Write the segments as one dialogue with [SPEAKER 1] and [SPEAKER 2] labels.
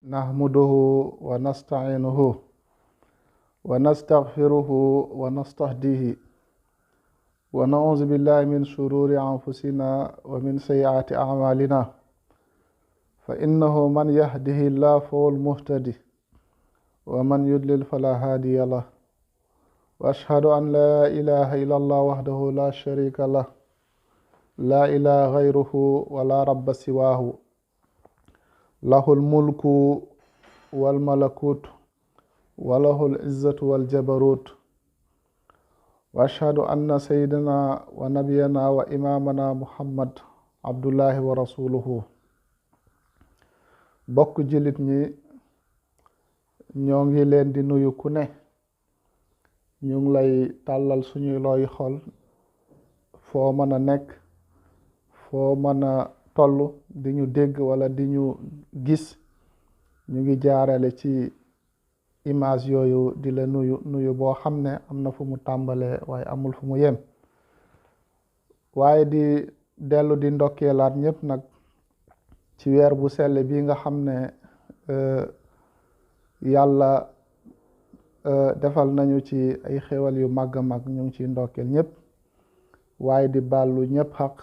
[SPEAKER 1] nahmaduhu wa nasta'inuhu wa nastaghfiruhu wa nastahdihi wa na'udhu billahi min shururi anfusina wa min sayyiati a'malina fa innahu man yahdihi llahu fahuwal muhtadi wa man yudlil fala hadiya lahu wa ashhadu an la ilaha illallah wahdahu la sharika lahu la ilaha ghayruhu wa la rabba siwahu lahul mulku wal malakutu wa lahul izzatu wal jabarut wa ashhadu anna sayyidina wa nabiyana wa imamana muhammad abdullahi wa rasuluhu. bokk jullit ñi ñoo ngi leen di nuyu ku ne, ñu ngi lay tàllal suñuy looy xol foo mën a nekk, foo mën a toll di ñu dégg wala di ñu gis. ñu ngi jaarale ci image yooyu di la nuyu boo xam ne am na fu mu tàmbalee waaye amul fu mu yem, waaye di dellu di ndokkeelaat ñëpp nag ci weer bu sell bi nga xam ne yàlla defal nañu ci ay xéwal yu màgg a mag. ñu ngi ciy ndokkeel ñëpp, waaye di baalu ñëpp xaq,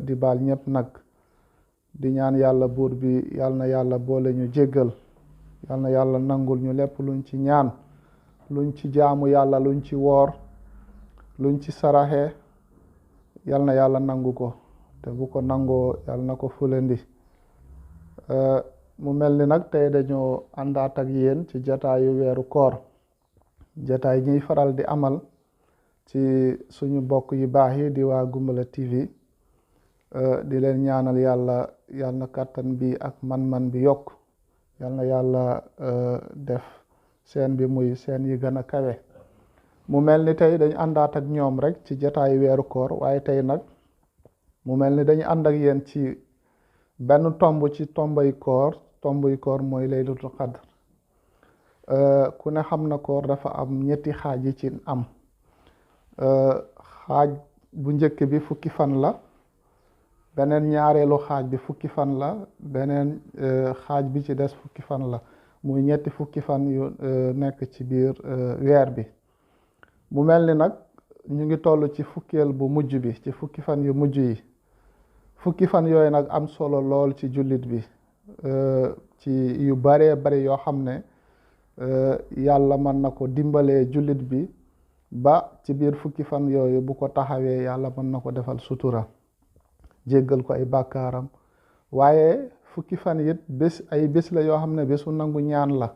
[SPEAKER 1] di baal ñëpp nag, di ñaan yàlla buur bi yàlla na yàlla boole ñu jéggal, yàlla na yàlla nangul ñu lépp luñ ci ñaan, luñ ci jaamu yàlla, luñ ci woor, luñ ci saraxe, yàlla na yàlla nangu ko, te bu ko nangoo yàlla na ko fulandi. mu mel ni nag tey dañoo àndaat ak yéen ci jataayu weeru koor, jataay ñuy faral di amal ci suñu bokk yu baax yi di waa Gumbala TV. di leen ñaanal yàlla na kàttan bi ak man-man bi yokk, yàlla na yàlla def seen bi muy seen yi gën a kawe. mu mel ni tey dañu àndaat ak ñoom rek ci jataayu weeru koor, waaye tey nag mu mel ni dañu ànd ak yéen ci benn tomb ci tomboy koor. tomboy koor mooy laylatul qadr. ku ne xam na koor dafa am ñetti xaaj yi ci am. xaaj bu njëkk bi fukki fan la, beneen ñaareelu xaaj bi fukki fan la, beneen xaaj bi ci des fukki fan la, muy ñetti fukki fan yu nekk ci biir weer bi. mu mel ni nag ñu ngi toll ci fukkeel bu mujj bi, ci fukki fan yu mujj yi. fukki fan yooyu nag am solo lool ci jullit bi, ci yu baree bari yoo xam ne yàlla mën na ko dimbalee jullit bi ba ci biir fukki fan yooyu bu ko taxawee yàlla mën na ko defal sutura, jéggal ko ay bàkkaaram. waaye fukki fan it ay bés la yoo xam ne bésu nangu ñaan la,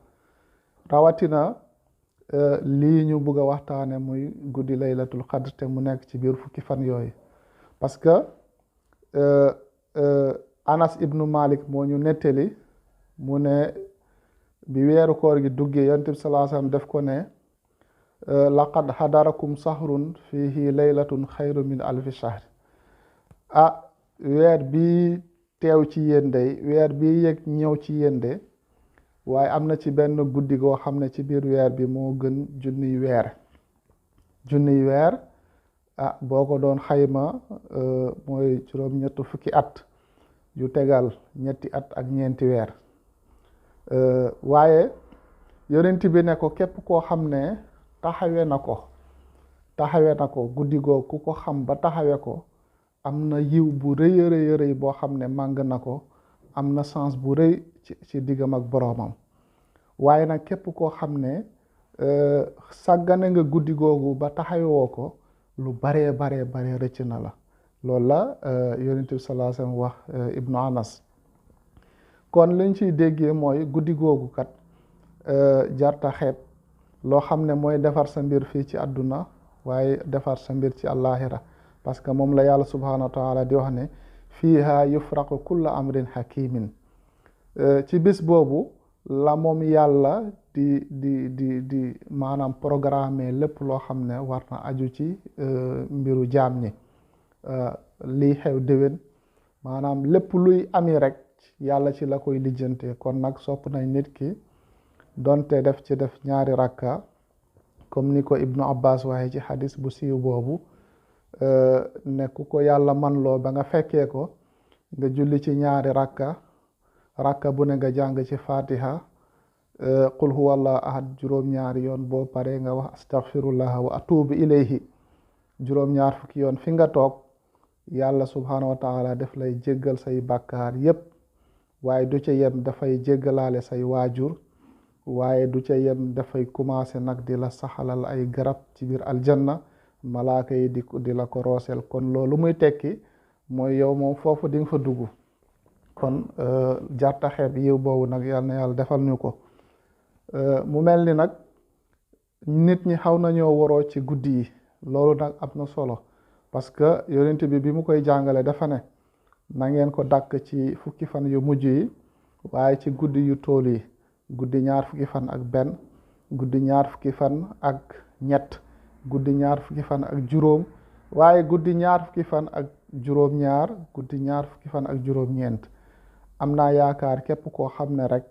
[SPEAKER 1] rawatina lii ñu bugg a waxtaane muy guddi laylatul qadr te mu nekk ci biir fukki fan yooyu. parce que Anas ibnu Malik moo ñu nettali mu ne bi weeru koor gi duggee yonent bi sallallahu alayhi wasallam def ko ne laqad hadarakum sahrun fihi laylatun xayru min alfi shahr. weer bi teew ci yéen de, weer bi yëg ñëw ci yéen de, waaye am na ci benn guddi goo xam ne ci biir weer bi moo gën junniy weer. junniy weer boo ko doon xayma mooy juróom-ñett fukki at yu tegal ñetti at ak ñeenti weer. waaye yonent bi ne ko képp koo xam ne taxawe na ko guddi goo ku ko xam ba taxawe ko am na yiw bu rëy a rëy boo xam ne màng na ko, am na sens bu rëy ci diggam ak boroomam. waaye nag képp koo xam ne sàggane nga guddi googu ba taxawoo ko, lu baree rëcc na la. loolu la yonent bi sallallahu alayhi wasallam wax ibnu Anas. kon liñ ciy déggee mooy guddi googu kat jarta xeeb, loo xam ne mooy defar sa mbir fii ci àdduna waaye defar sa mbir ci àllaaxira. parce que moom la yàlla subhanahu wa taala di wax ne fiiha yufraqu kullu amrin hakimin. ci bis boobu la moom yàlla di maanaam programme lépp loo xam ne war na aju ci mbiru jaam ñi. lii xew déwén, maanaam lépp luy ami rek yàlla ci la koy lijjante. kon nag sopp nañ nit ki donte def ñaari rakka comme ni ko Ibnu Abbas waxee ci xadis bu siiw boobu, ne ku ko yàlla man loo ba nga fekkee ko, nga julli ci ñaari rakka rakka bu ne nga jàng ci fatiha qul huwallahu ahad juróom-ñaari yoon boo paree nga wax astaghfirullah wa atubu ilayhi juróom-ñaar fukki yoon fi nga toog yàlla subhanahu wa taala daf lay jéggal say bàkkaar yépp waaye du ca yem dafay jéggalaale say waajur waaye du ca yem dafay commencé nag di la saxalal ay garab ci biir aljanna malaaka yi di la ko rooseel kon loolu muy tekki mooy yow moom foofu di nga fa dugg kon jarta xeeb yiw boobu nag yal na yàlla defal ñu ko mu mel ni nag nit ñi xaw nañoo waroo ci guddi yi loolu nag am na solo parce que yonent bi mu koy jàngale dafa ne na ngeen ko dàkk ci fukki fan yu mujj yi waaye ci guddi yu tool yi guddi ñaar fukki fan ak benn guddi ñaar fukki fan ak ñett guddi ñaar fukki fan ak juróom waaye guddi ñaar fukki fan ak juróom-ñaar guddi ñaar fukki fan ak juróom-ñeent am naa yaakaar képp koo xam ne rek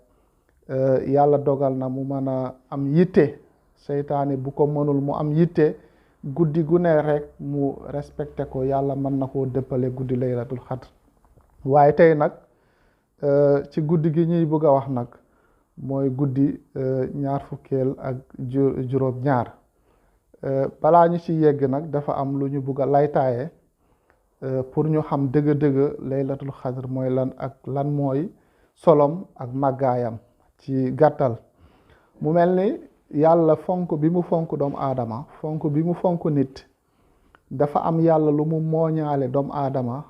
[SPEAKER 1] yàlla dogal na mu mën a am yitte seytaane bu ko mënul mu am yitte guddi gu ne rek mu respecté ko yàlla mën na koo dëppale guddi laylatul xadr waaye tey nag ci guddi gi ñuy bëgg a wax nag mooy guddi ñaar fukkeel ak juróom-ñaar balaa ñu ci yegg nag dafa am lu ñu bëgg a laytaaye pour ñu xam dëgg-dëgg laylatul xadr mooy lan ak lan mooy solom ak màggaayam ci gàttal mu mel ni yàlla fonk bi mu fonk doomu aadama fonk bi mu fonk nit dafa am yàlla lu mu mooñaale doomu aadama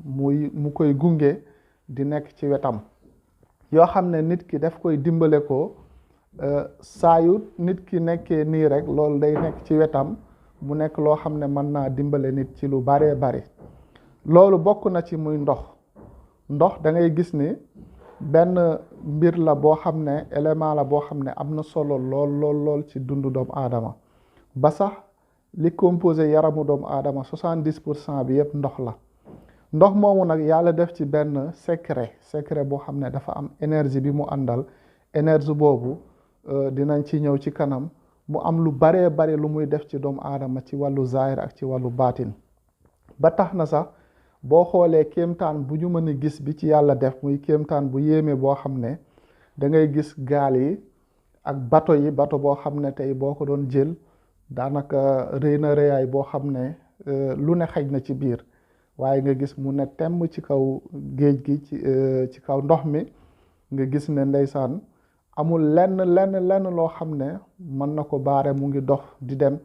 [SPEAKER 1] mu koy gunge di nekk ci wetam yoo xam ne nit ki daf koy dimbale ko saa yu nit ki nekkee nii rek loolu day nekk ci wetam mu nekk loo xam ne mën naa dimbale nit ci lu baree bari loolu bokk na ci muy ndox da ngay gis ni benn mbir la boo xam ne élément la boo xam ne am na solo lool ci dundu doomu aadama ba sax li composé yaramu doomu aadama 70% bi yëpp ndox la ndox moomu nag yàlla def ci benn secret boo xam ne dafa am énergie bi mu àndal énergie boobu dinañ ci ñëw ci kanam mu am lu baree bari lu muy def ci doomu aadama ci wàllu zahir ak ci wàllu baatin ba tax na sax boo xoolee kéemtaan bu ñu mën a gis bi ci yàlla def muy kéemtaan bu yéeme boo xam ne da ngay gis gaal yi ak bato boo xam ne tey boo ko doon jël daanaka rëy na rëyaay boo xam ne lu ne xaj na ci biir waaye nga gis mu ne temm ci kaw géej gi ci kaw ndox mi nga gis ne ndeysaan amul lenn loo xam ne mën na ko baare mu ngi dox di dem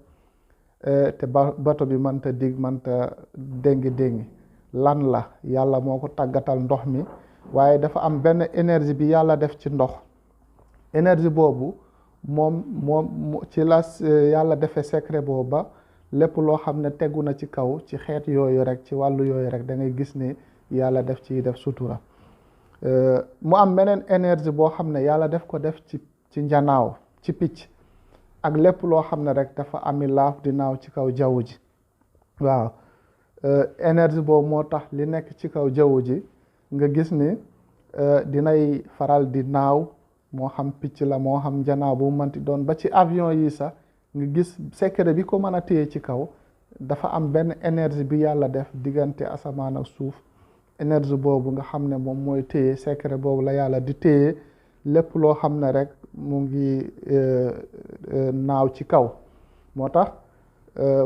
[SPEAKER 1] te bato bi mënta mënta déngi lan la yàlla moo ko tàggatal ndox mi waaye dafa am benn énergie bi yàlla def ci ndox énergie boobu moom ci la yàlla defee secret boobu ba lépp loo xam ne tegu na ci kaw ci xeet yooyu rek ci wàllu yooyu rek da ngay gis ni yàlla def def sutura mu am beneen énergie boo xam ne yàlla def ko def ci njanaaw ci picc ak lépp loo xam ne rek dafa ami laaf di naaw ci kaw jaww ji waaw énergie boobu moo tax li nekk ci kaw jaww ji nga gis ni dinay faral di naaw moo xam picc la moo xam njanaaw bu mënti doon ba ci avion yi sax nga gis secret bi ko mën a téye ci kaw dafa am benn énergie bi yàlla def diggante asamaan ak suuf énergie boobu nga xam ne moom mooy téye secret boobu la yàlla di téye lépp loo xam ne rek mu ngi naaw ci kaw moo tax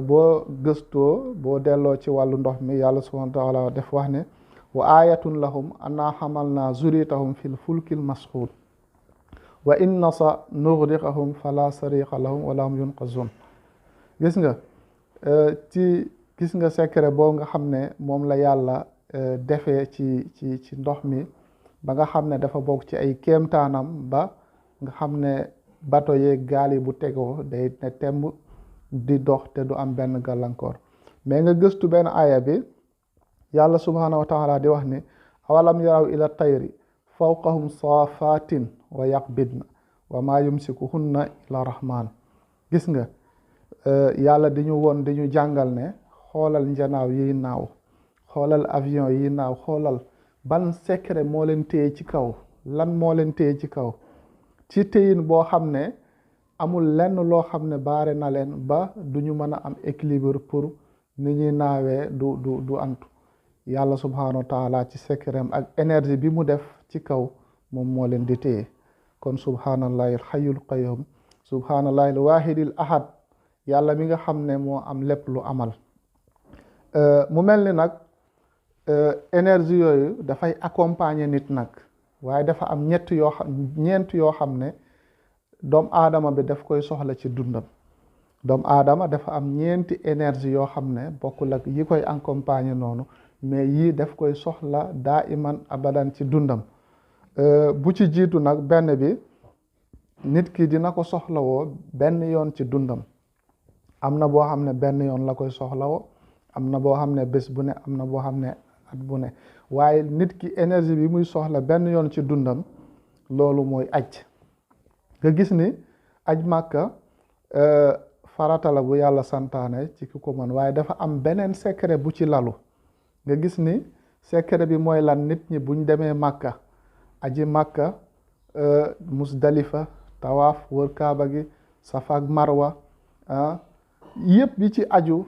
[SPEAKER 1] boo gëstoo boo delloo ci wàllu ndox mi yàlla subhanahu wa taala def wax ne wa ayatun lahum anna hamalna zuriyatahum fil fulkil masxuul wa in nasa nughriqahum fala sariqa lahum wala hum yunqazun gis nga secret boo nga xam ne moom la yàlla defee ci ndox mi ba nga xam ne dafa bokk ci ay kéemtaanam ba nga xam ne bato yeeg gaal yi bu tegoo day ne temb di dox te du am benn gàllankoor mais nga gëstu benn aaya bi yàlla subhanahu wa taala di wax ni awalam yaraw ila tayri fawqahum saafatin wa yaqbidna wa ma yumsikuhunna ila rahman gis nga yàlla di ñu woon di ñu jàngal ne xoolal njanaaw yi naaw xoolal avion yi naaw xoolal ban secret moo leen téye ci kaw lan moo leen téye ci kaw ci téyin boo xam ne amul lenn loo xam ne baare na leen ba du ñu mën a am équilibre pour ni ñuy naawee du antu yàlla subhanahu wa taala ci secretam ak énergie bi mu def ci kaw moom moo leen di téye kon subhaanallahi alxayul qayyum subhaanallahi alwaahidil ahad yàlla mi nga xam ne moo am lépp lu amal mu mel ni nag énergie yooyu dafay accompagner nit nag waaye dafa am ñeent yoo xam ne doomu aadama bi daf koy soxla ci dundam doomu aadama dafa am ñeenti énergie yoo xam ne bokkul ak yi koy accompagner noonu mais yii daf koy soxla daa iman abadan ci dundam bu ci jiitu nag benn bi nit ki dina ko soxlawoo benn yoon ci dundam am na boo xam ne benn yoon la koy soxlawoo am na boo xam ne bés bu ne am na boo xam ne at bu ne waaye nit ki énergie bi muy soxla benn yoon ci dundam loolu mooy aj nga gis ni aj màkka farata la bu yàlla santaane ci ki ko mën waaye dafa am beneen secret bu ci lalu nga gis ni secret bi mooy lan nit ñi buñ demee màkka aji màkka musdalifa tawaaf wër kaaba gi safa ak marwa yëpp yi ci aju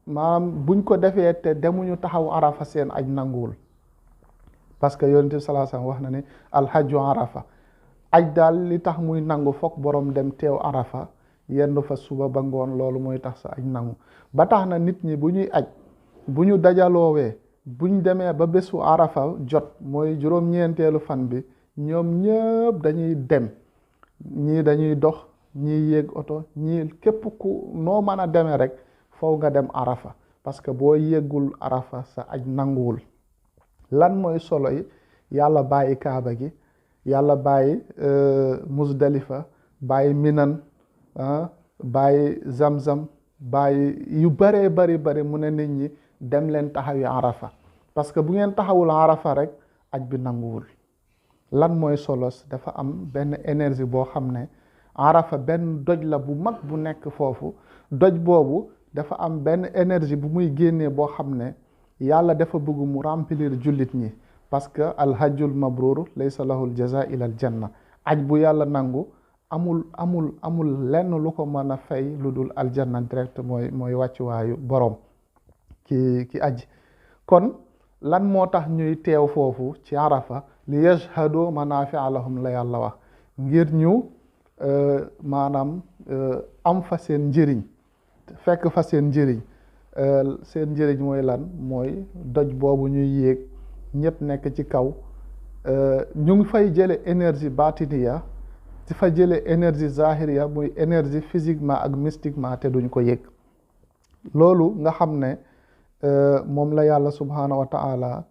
[SPEAKER 1] maanaam buñ ko defee te demuñu taxaw arafa seen aj nanguwul parce que yonent bi sallallahu alayhi wasallam wax na ni alhajju arafa aj daal li tax muy nangu fokk borom dem teew arafa yendu fa suba ba ngoon loolu mooy tax sa aj nangu ba tax na nit ñi bu ñuy aj bu ñu dajaloowee buñ demee ba bésu arafa jot mooy juróom-ñeenteelu fan bi ñoom ñëpp dañuy dem ñii dañuy dox ñii yéeg oto ñii képp ku noo mën a demee rek faw nga dem arafa parce que boo yéggul arafa sa aj nanguwul lan mooy solo yi yàlla bàyyi kaaba gi yàlla bàyyi musdalifa bàyyi minan bàyyi zamzam bàyyi yu bëree bari mu ne nit ñi dem leen taxawi arafa parce que bu ngeen taxawul arafa rek aj bi nanguwul lan mooy solos dafa am benn énergie boo xam ne arafa benn doj la bu mag bu nekk foofu doj boobu dafa am benn énergie bu muy génnee boo xam ne yàlla dafa bëgg mu remplir jullit ñi parce que alhajjul mabrur laysa lahul jaza ila al janna aj bu yàlla nangu amul lenn lu ko mën a fay lu dul aljanna direct mooy wàccuwaayu borom ki aj kon lan moo tax ñuy teew foofu ci arafa li yashhadu manafia lahum la yàlla wax ngir ñu maanaam am fa seen njëriñ fekk fa seen njëriñ mooy lan mooy doj boobu ñuy yéeg ñëpp nekk ci kaw ñu ngi fay jële énergie batiniya di fa jële énergie zahiriya muy énergie physiquement ak mystiquement te duñ ko yëg loolu nga xam ne moom la yàlla subhanahu wa ta'ala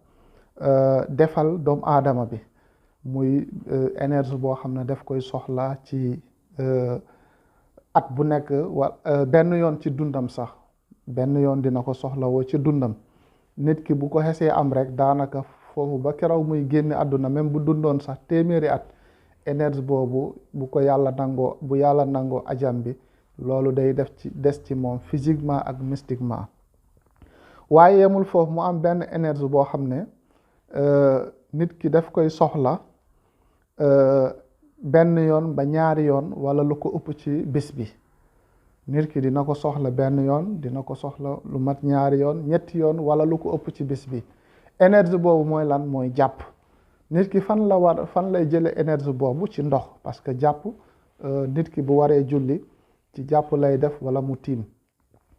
[SPEAKER 1] defal doomu aadama bi muy énergie boo xam ne daf koy soxla ci at bu nekk benn yoon ci dundam sax benn yoon dina ko soxlawoo ci dundam nit ki bu ko xesee am rek daanaka foofu ba keroog muy génn àdduna même bu dundoon sax téeméeri at énergie boobu bu yàlla nangoo ajam bi loolu day des ci moom physiquement ak mystiquement waaye yemul foofu mu am benn énergie boo xam ne nit ki daf koy soxla benn yoon ba ñaari yoon wala lu ko ëpp ci bés bi nit ki dina ko soxla benn yoon dina ko soxla lu mat ñaari yoon ñetti yoon wala lu ko ëpp ci bés bi énergie boobu mooy lan mooy jàpp nit ki fan lay jële énergie boobu ci ndox parce que jàpp nit ki bu waree julli ci jàpp lay def wala mu tiim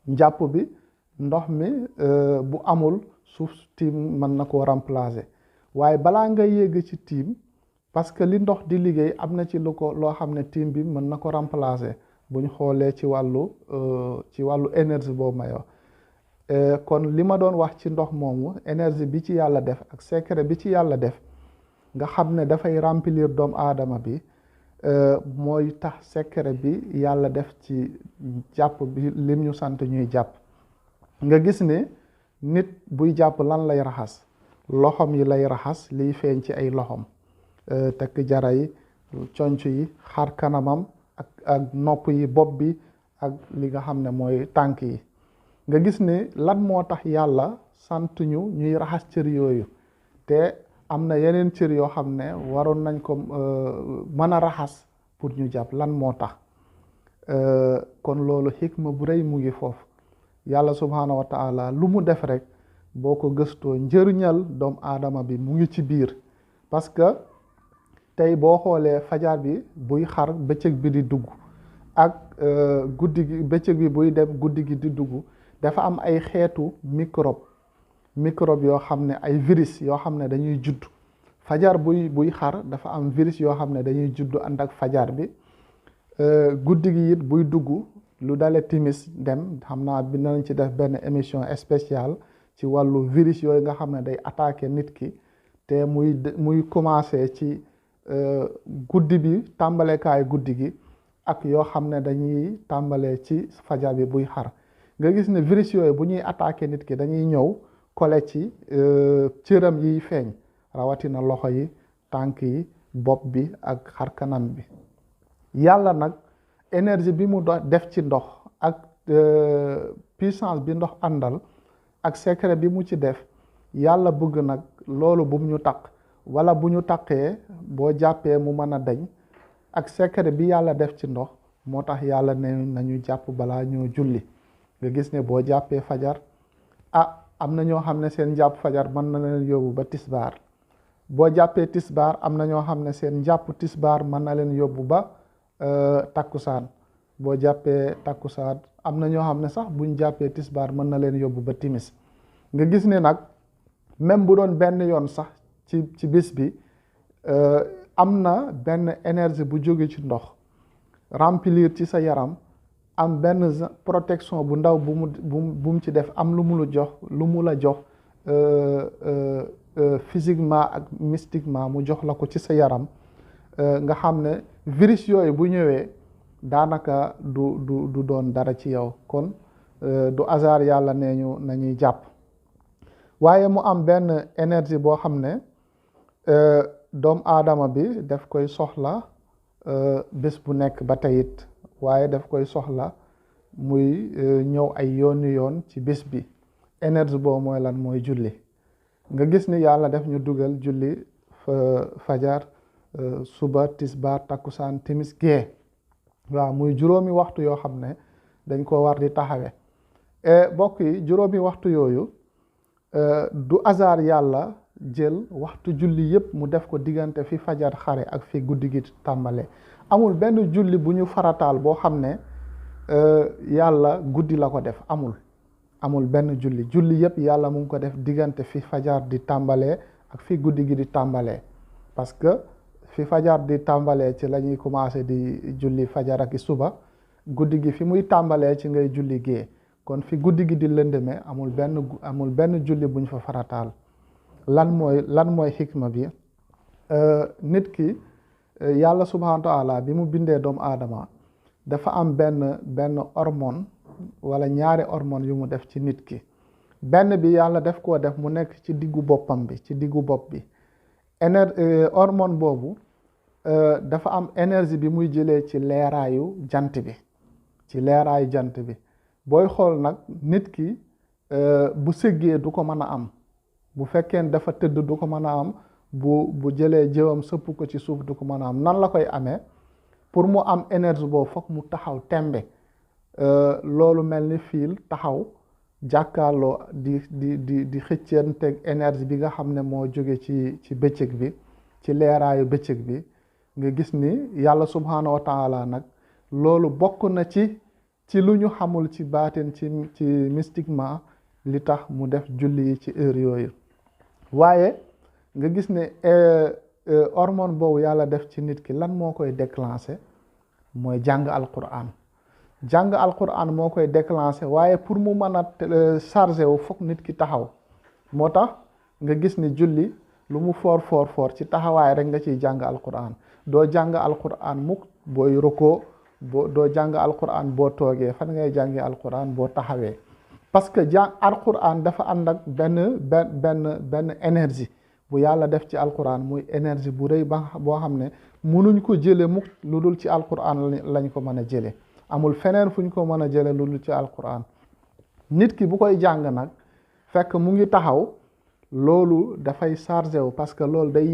[SPEAKER 1] jàpp bi ndox mi bu amul suuf tiim mën na koo remplacer waaye balaa nga yéeg ci tiim parce que li ndox di liggéey am na ci loo xam ne tiim bi mën na ko remplacer buñ xoolee ci wàllu énergie boobu may wax kon li ma doon wax ci ndox moomu énergie bi ci yàlla def ak secret bi ci yàlla def nga xam ne dafay remplir doomu aadama bi mooy tax secret bi yàlla def ci jàpp bi lim ñu sant ñuy jàpp nga gis ne nit buy jàpp lan lay raxas loxom yi lay raxas liy feeñ ci ay loxom tekk jara yi conc yi xar kanamam ak nopp yi bopp bi ak li nga xam ne mooy tànk yi nga gis ne lan moo tax yàlla sant ñu ñuy raxas cër yooyu te am na yeneen cër yoo xam ne waroon nañ ko mën a raxas pour ñu jàpp lan moo tax kon loolu xikma bu rëy mu ngi foofu yàlla subhanahu wa ta'ala lu mu def rek boo ko gëstoo njëriñal doomu aadama bi mu ngi ci biir parce que tey boo xoolee fajar bi buy xar bëccëg bi di dugg ak guddi gi bëccëg bi buy dem guddi gi di dugg dafa am ay xeetu microbe yoo xam ne ay virus yoo xam ne dañuy judd fajar buy xar dafa am virus yoo xam ne dañuy judd ànd ak fajar bi guddi gi it buy dugg lu dale timis dem xam naa bi nañ ci def benn émission spéciale ci wàllu virus yooyu nga xam ne day attaquer nit ki te muy commencer ci guddi bi tàmbalekaay guddi gi ak yoo xam ne dañuy tàmbalee ci fajar bi buy xar nga gis ne virus yooyu bu ñuy attaquer nit ki dañuy ñëw kole ci cëram yiy feeñ rawatina loxo yi tànk yi bopp bi ak xar kanam bi yàlla nag énergie bi mu def ci ndox ak puissance bi ndox àndal ak secret bi mu ci def yàlla bëgg nag loolu bu mu ñu taq wala bu ñu taqee boo jàppee mu mën a dañ ak secret bi yàlla def ci ndox moo tax yàlla ne nañu jàpp balaa ñoo julli nga gis ne boo jàppee fajar am na ñoo xam ne seen jàpp fajar mën na leen yóbbu ba tisbaar boo jàppee tisbaar am na ñoo xam ne seen jàpp tisbaar mën na leen yóbbu ba takkusaan boo jàppee takkusaan am na ñoo xam ne sax buñ jàppee tisbaar mën na leen yóbbu ba timis nga gis ne nag même bu doon benn yoon sax ci bis bi am na benn énergie bu jóge ci ndox remplir ci sa yaram am benn protection bu ndaw bu mu ci def am lu mu la jox physiquement ak mystiquement mu jox la ko ci sa yaram nga xam ne virus yooyu bu ñëwee daanaka du doon dara ci yow kon du hasard yàlla nee ñu nañuy jàpp waaye mu am benn énergie boo xam ne doomu aadama bi daf koy soxla bés bu nekk ba tey it waaye daf koy soxla muy ñëw ay yoon ci bés bi énergie boobu mooy lan mooy julli nga gis ni yàlla def ñu dugal julli fajar suba tisbaar takkusaan timis gee waaw muy juróomi waxtu yoo xam ne dañ ko war di taxawe bokk yi juróomi waxtu yooyu du hasard yàlla jël waxtu julli yépp mu def ko diggante fi fajar xare ak fi guddi gi tàmbale amul benn julli bu ñu farataal boo xam ne yàlla guddi la ko def amul benn julli yépp yàlla mu ngi ko def diggante fi fajar di tàmbalee ak fi guddi gi di tàmbalee parce que fi fajar di tàmbalee ci la ñuy commencé di julli fajar ak suba guddi gi fi muy tàmbalee ci ngay julli gée kon fi guddi gi di lëndëme amul benn julli buñ fa farataal lan mooy xikma bi nit ki yàlla subhanahu wa taala bi mu bindee doomu aadama dafa am benn hormone wala ñaari hormone yu mu def ci nit ki benn bi yàlla def koo def mu nekk ci diggu boppam bi ci diggu bopp bi hormone boobu dafa am énergie bi muy jëlee ci leeraayu jant bi booy xool nag nit ki bu sëggee du ko mën a am bu fekkee dafa tëdd du ko mën a am bu jëlee jëwam sëpp ko ci suuf du ko mën a am nan la koy amee pour mu am énergie boobu foog mu taxaw tembe loolu mel ni fiil taxaw jàkkaarloo di xëccanteeg énergie bi nga xam ne moo jóge ci bëccëg bi ci leeraayu bëccëg bi nga gis ni yàlla subhanahu wa taala nag loolu bokk na ci lu ñu xamul ci baatin ci mystiquement li tax mu def julli yi ci heure yooyu waaye nga gis ne hormone boobu yàlla def ci nit ki lan moo koy déclencher mooy jàng alquran moo koy déclencher waaye pour mu mën a chargé wu foog nit ki taxaw moo tax nga gis ni julli lu mu foor ci taxawaay rek nga ciy jàng alquran doo jàng alquran mukk booy roko doo jàng alquran boo toogee fan ngay jàngi alquran boo taxawee parce que alquran dafa ànd ak benn énergie bu yàlla def ci alquran muy énergie bu rëy boo xam ne munuñ ko jële mukk lu dul ci alquran lañ ko mën a jële amul feneen fuñ ko mën a jële lu dul ci alquran nit ki bu koy jàng nag fekk mu ngi taxaw loolu dafay chargé wu parce que loolu day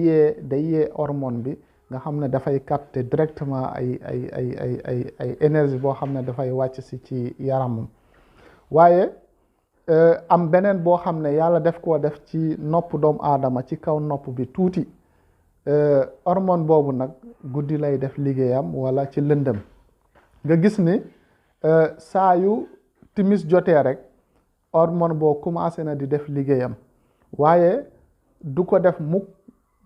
[SPEAKER 1] yee hormone bi nga xam ne dafay capter directement ay énergie boo xam ne dafay wàcc si ci yaramam waaye am beneen boo xam ne yàlla def koo def ci nopp doomu aadama ci kaw nopp bi tuuti hormone boobu nag guddi lay def liggéeyam wala ci lëndëm nga gis ni saa yu timis jotee rek hormone boo commencé na di def liggéeyam waaye du ko def mukk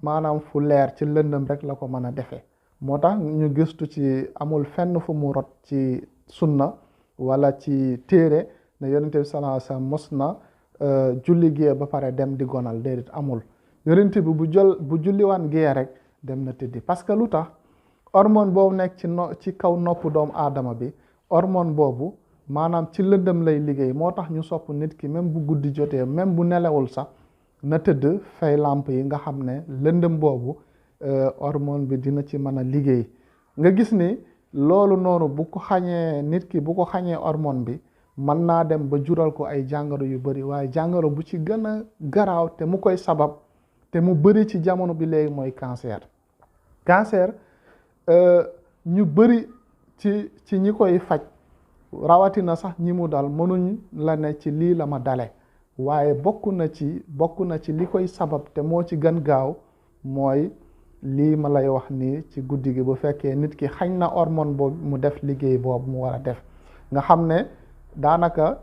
[SPEAKER 1] maanaam fu leer ci lëndëm rek la ko mën a defee moo tax ñu gëstu ci amul fenn fu mu rot ci sunna wala ci téere ne yonente bi sallallahu alayhi wasallam mos na julli gee ba pare dem di gonal déedéet amul yonente bi bu julliwaan gee rek dem na tëddi parce que lu tax hormone boobu nekk ci kaw nopp doomu aadama bi hormone boobu maanaam ci lëndëm lay liggéey moo tax ñu sopp nit ki même bu guddi jotee même bu nelawul sax na tëdd fay lamp yi nga xam ne lëndëm boobu hormone bi dina ci mën a liggéey nga gis ni loolu noonu bu ko xañee nit ki bu ko xañee hormone bi mën naa dem ba jural ko ay jàngoro yu bëri waaye jàngoro bu ci gën a garaaw te mu koy sabab te mu bëri ci jamono bi léegi mooy cancer ñu bëri ci ñi koy faj rawatina sax ñi mu dal mënuñ la ne ci lii la ma dale waaye bokk na ci li koy sabab te moo ci gën gaaw mooy lii ma lay wax nii ci guddi gi bu fekkee nit ki xañ na hormone boobu mu def liggéey boobu mu war a def nga xam ne daanaka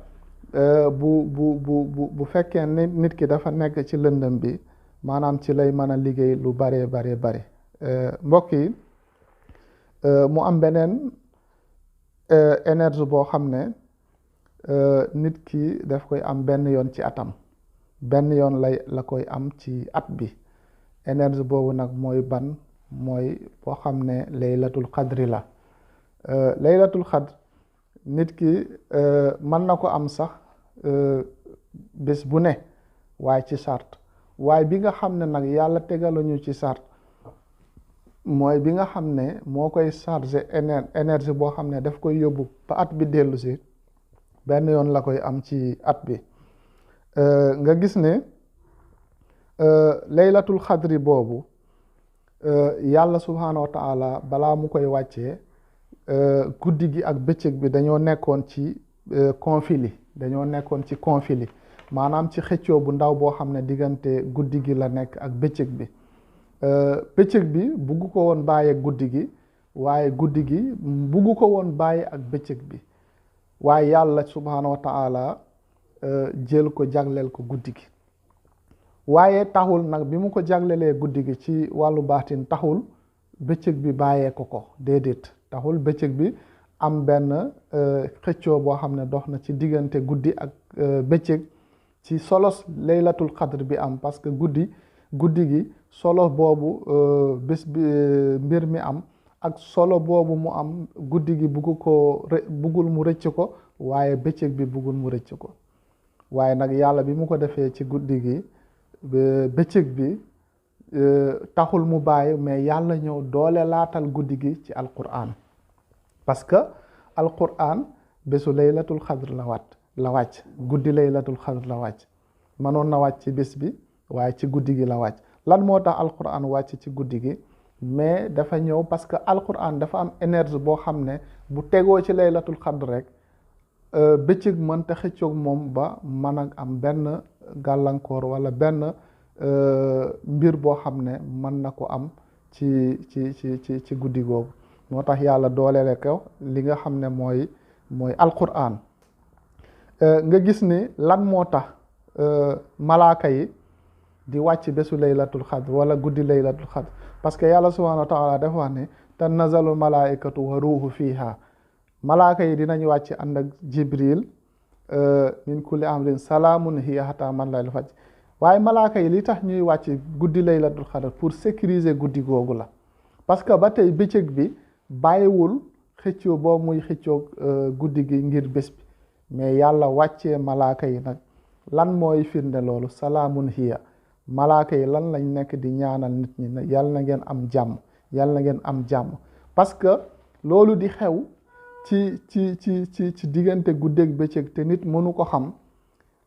[SPEAKER 1] bu fekkee nit ki dafa nekk ci lëndëm bi maanaam ci lay mën a liggéey lu bare mbokk yi mu am beneen énergie boo xam ne nit ki daf koy am benn yoon ci atam benn yoon la koy am ci at bi énergie boobu nag mooy ban mooy boo xam ne laylatul xadri la laylatul xadr nit ki mën na ko am sax bés bu ne waaye ci sart waaye bi nga xam ne nag yàlla tegaluñu ci sart mooy bi nga xam ne moo koy chargé énergie boo xam ne daf koy yóbbu ba at bi dellu si benn yoon la koy am ci at bi nga gis ne laylatul xadri boobu yàlla subhaanahu wa taala balaa mu koy wàccee guddi gi ak bëccëg bi dañoo nekkoon ci conflit maanaam ci xëccoo bu ndaw boo xam ne diggante guddi gi la nekk ak bëccëg bi bëccëg bi bugg ko woon bàyyi ak guddi gi waaye guddi gi bugg ko woon bàyyi ak bëccëg bi waaye yàlla subhaanahu wa taala jël ko jagleel ko guddi gi waaye taxul nag bi mu ko jaglelee guddi gi ci wàllu baatin taxul bëccëg bi bàyyee ko déedéet taxul bëccëg bi am benn xëccoo boo xam ne dox na ci diggante guddi ak bëccëg ci solos laylatul xadr bi am parce que guddi gi solo boobu bés bi mbir mi am ak solo boobu mu am guddi gi buggul mu rëcc ko waaye bëccëg bi buggul mu rëcc ko waaye nag yàlla bi mu ko defee ci guddi gi bëccëg bi taxul mu bàyyi mais yàlla ñëw doole laatal guddi gi ci alquran parce que alquran bésu laylatul xadr la wàcc guddi laylatul xadr la wàcc mënoon na wàcc ci bés bi waaye ci guddi gi la wàcc lan moo tax alquran wàcc ci guddi gi mais dafa ñëw parce que alquran dafa am énergie boo xam ne bu tegoo ci laylatul xadr rek bëccëg mënta xëccoog moom ba mën a am benn gàllankoor wala benn mbir boo xam ne mën na ko am ci guddi googu moo tax yàlla dooleele ko li nga xam ne mooy alquran nga gis ni lan moo tax malaaka yi di wàcc bésu laylatul xadr wala guddi laylatul xadr parce que yàlla subhanahu wa taala dafa wax ne tanazalul malaikatu wa ruuhu fiha malaaka yi dinañ wàcc ànd ak jibril min kulli amrin salaamun hiya hatta matla'il fajr waaye malaaka yi li tax ñuy wàcc guddi laylatul xadr pour sécuriser guddi googu la parce que ba tey bëccëg bi bàyyiwul xëccoo boobu muy xëccoo guddi gi ngir bés bi mais yàlla wàccee malaaka yi nag lan mooy firnde loolu salaamun hiya malaaka yi lan lañ nekk di ñaanal nit ñi ne yàlla na ngeen am jàmm yàlla na ngeen am jàmm parce que loolu di xew ci diggante guddeeg bëccëg te nit mënu ko xam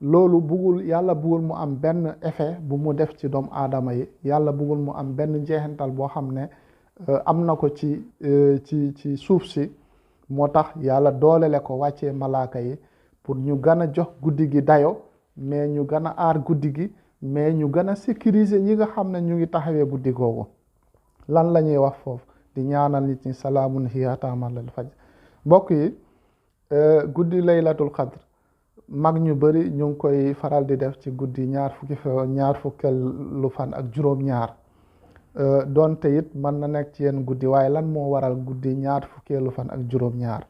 [SPEAKER 1] loolu yàlla bugul mu am benn effet bu mu def ci doomu aadama yi yàlla bugul mu am benn njeexintal boo xam ne am na ko ci suuf si moo tax yàlla doolele ko wàccee malaaka yi pour ñu gën a jox guddi gi dayo mais ñu gën a aar guddi gi mais ñu gën a sécuriser ñi nga xam ne ñu ngi taxawee guddi googu lan la ñuy wax foofu di ñaanal nit ñi salaamun hiya hattaa matla'il fajr. mbokk yi guddi laylatul qadr mag ñu bari ñu ngi koy faral di def ci guddi ñaar fukkeelu fan ak juróom-ñaar doonte it mën na nekk ci yenn guddi waaye lan moo waral guddi ñaar fukkeelu fan ak juróom-ñaar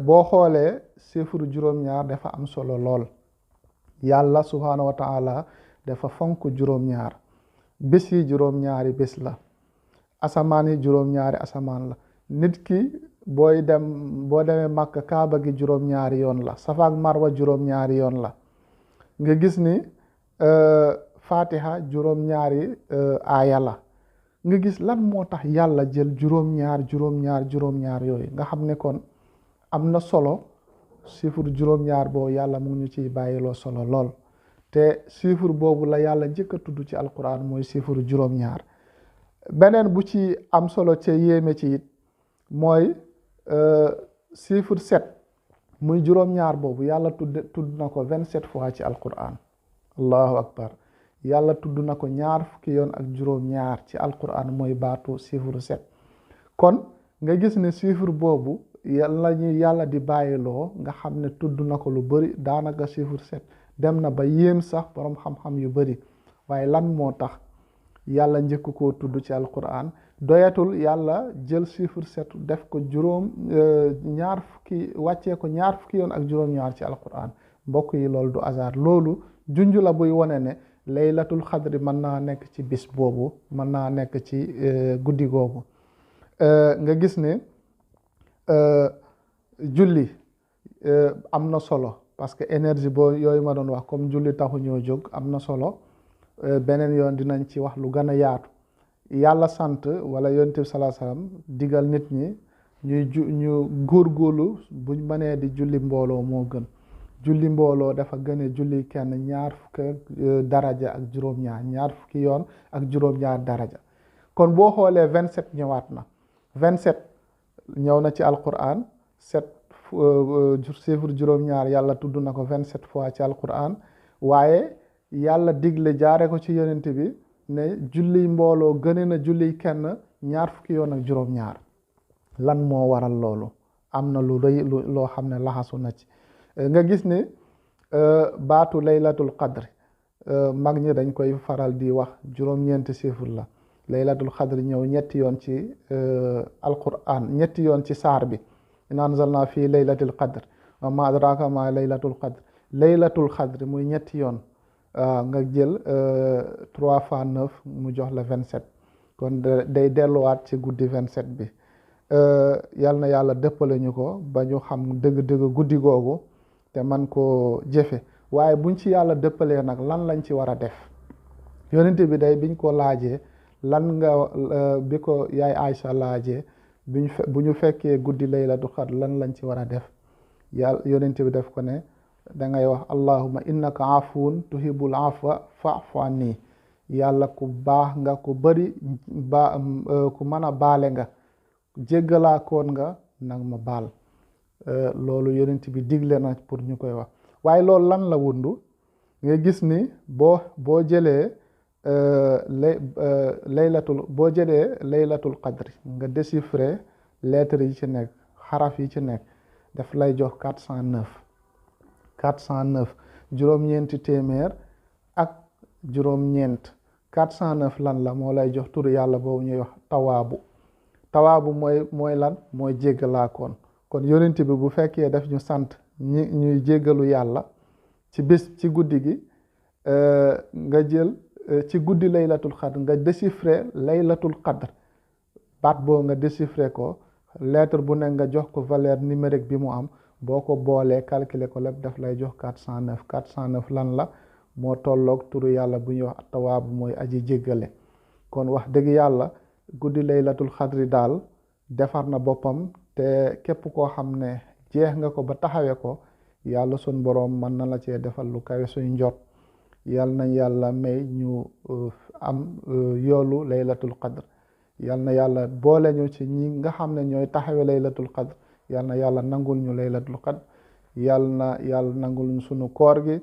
[SPEAKER 1] boo xoolee chiffre juróom-ñaar dafa am solo lool. yàlla subhaanahu wa taala dafa fonk juróom-ñaar bés yi juróom-ñaari bés la asamaan yi juróom-ñaari asamaan la nit ki boo demee Makka kaaba gi juróom-ñaari yoon la Safa ak Marwa juróom-ñaari yoon la nga gis ni Fatiha juróom-ñaari aaya la nga gis lan moo tax yàlla jël juróom-ñaar yooyu nga xam ne kon am na solo. chiffre juróom-ñaar boobu yàlla mu ngi ñu ciy bàyyiloo solo lool te chiffre boobu la yàlla njëkk a tudd ci alquran mooy chiffre juróom-ñaar beneen bu ci am solo ca yéeme ci it mooy chiffre 7 muy juróom-ñaar boobu yàlla tudd na ko 27 fois ci alquran allahu akbar yàlla tudd na ko ñaar fukki yoon ak juróom-ñaar ci alquran mooy baatu chiffre 7 kon nga gis ne chiffre boobu yàlla di bàyyiloo nga xam ne tudd na ko lu bari daanaka chiffre 7 dem na ba yéem sax borom xam-xam yu bari waaye lan moo tax yàlla njëkk koo tudd ci alquran doyatul yàlla jël chiffre 7 def ko wàccee ko ñaar fukki yoon ak juróom-ñaar ci alquran mbokk yi loolu du hasard loolu junj la buy wone ne laylatul xadri mën naa nekk ci bis boobu mën naa nekk ci guddi googu nga gis ne julli am na solo parce que énergie yooyu ma doon wax comme julli taxu ñoo jóg am na solo beneen yoon dinañ ci wax lu gën a yaatu yàlla sant wala yonent bi sallallahu alayhi wasallam digal nit ñi ñu góorgóorlu buñ mënee di julli mbooloo moo gën julli mbooloo dafa gën a julli kenn ñaar fukki daraja ak juróom-ñaar ñaar fukki yoon ak juróom-ñaar daraja kon boo xoolee 27 ñëwaat na 27 ñëw na ci alquran 7 chiffre juróom-ñaar yàlla tudd na ko 27 fois ci alquran waaye yàlla digle jaare ko ci yonent bi ne julli mbooloo gëne na julli kenn ñaar fukki yoon ak juróom-ñaar lan moo waral loolu am na lu rëy loo xam ne laxasu na ci nga gis ni baatu laylatul qadr mag ñi dañ koy faral di wax juróom-ñeenti chiffre la laylatul qadr ñëw ñetti yoon ci alquran ñetti yoon ci saar bi inna anzalna fii laylatul qadr wa ma adraka ma laylatul qadr laylatul qadr muy ñetti yoon nga jël 3 fois 9 mu jox la 27 kon day delluwaat ci guddi 27 bi yal na yàlla dëppale ñu ko ba ñu xam dëgg-dëgg guddi googu te man koo jëfe waaye buñ ci yàlla dëppalee nag lan lañ ci war a def yonent bi day biñ ko laajee lan nga bi ko yaay Aïcha laajee bu ñu fekkee guddi laylatul qadr lan lañ ci war a def yàlla yonent bi def ko ne da ngay wax allahumma innaka afuun tuhibbul afwa fa'fu anni yàlla ku baax nga ku bari ku mën a baale nga jéggalaakoon nga nag ma baal loolu yonent bi digle na pour ñu koy wax waaye loolu lan la wundu nga gis ni boo jëlee laylatul qadri nga déchiffrer lettres yi ci nekk xaraf yi ci nekk daf lay jox 409 juróom-ñeenti téeméer ak juróom-ñeent 409 lan la moo lay jox turu yàlla boobu ñuy wax tawaabu mooy lan mooy jéggalaakoon kon yonent bi bu fekkee daf ñu sant ñuy jéggalu yàlla ci bis ci guddi gi nga jël ci guddi laylatul qadr nga déchiffrer laylatul qadr baat boobu nga déchiffrer ko lettre bu ne nga jox ko valeur numérique bi mu am boo ko boolee calculer ko lépp daf lay jox 409 lan la moo tolloog turu yàlla bu ñuy wax tawaabu mooy aji jéggale kon wax dëgg yàlla guddi laylatul qadri daal defar na boppam te képp koo xam ne jeex nga ko ba taxawee ko yàlla sun boroom mën na la cee defal lu kawe suñ njot yal nañ yàlla may ñu am yoolu laylatul qadr yal na yàlla boole ñu ci ñi nga xam ne ñooy taxawe laylatul qadr yal na yàlla nangul ñu laylatul qadr yal na yàlla nangul ñu sunu koor gi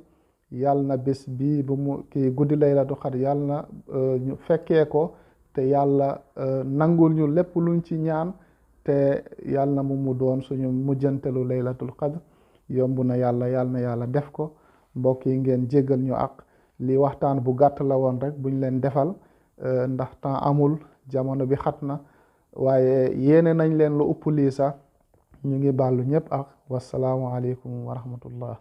[SPEAKER 1] yal na bés bii bu mu kii guddi laylatul qadr yal na ñu fekkee ko te yàlla nangul ñu lépp luñ ci ñaan te yàlla na mu doon suñu mujjantelu laylatul qadr yomb na yàlla def ko mbokk yi ngeen jéggal ñu ak li waxtaan bu gàtt la woon rek buñ leen defal ndax temps amul jamono bi xat na waaye yéene nañ leen lu ëpp lii sax ñu ngi bàllu ñëpp ak wasalaamu aleykum wa rahmatullah